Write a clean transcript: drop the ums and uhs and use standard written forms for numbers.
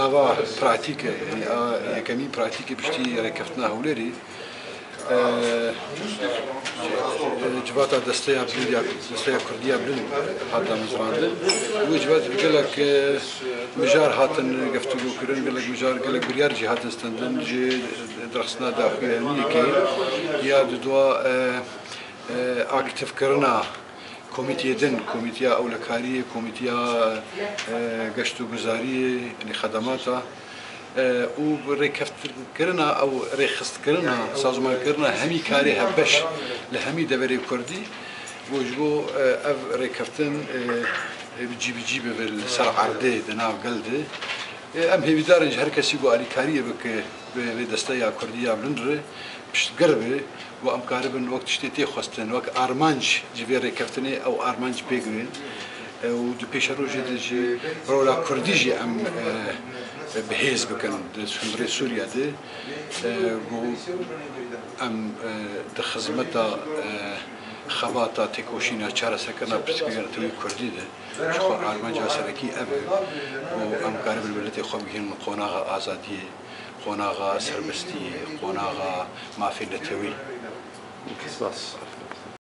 داوا براتيكا يعني كمين براتيكا بشتي ركفتنا هوليري جبات دستيا بلديا دستيا كرديا بلد هذا مزرعة وجبات قال لك مجار هاتن قفتلو كرن قال لك مجار قال لك بريارجي هاتن استندن جي درسنا داخل ميكي يا دوا اكتف كرنا كوميتي دن كوميتيا اولكاريه كوميتيا قشتو گزاريه يعني خدماتها و ريكفت كرنا او ريخست كرنا سازمان كرنا همي كاري هبش لهمي دبري كردي وجبو اف ريكفتن بجي بالسر عرضي دنا قلدي ام هي بدارنج هر كسي بو علي كاريه بك بدستيا كرديه بلندره باش تقربي وام قاربن وقت شتيتي خستن وقت ارمانج جبي ريكفتني او ارمانج بيغوين ودو بيشروجي دجي رولا كرديجي ام بهيز بكن سندري سوريا دي ام دخزمتا خباتا تكوشينا چارا سكنا بسكنا توي كردي ده شخو ارمان جاسركي اب وام قارب البلدي خومكين قوناغا ازادي قوناغا سربستي قوناغا مافي لتوي كسباس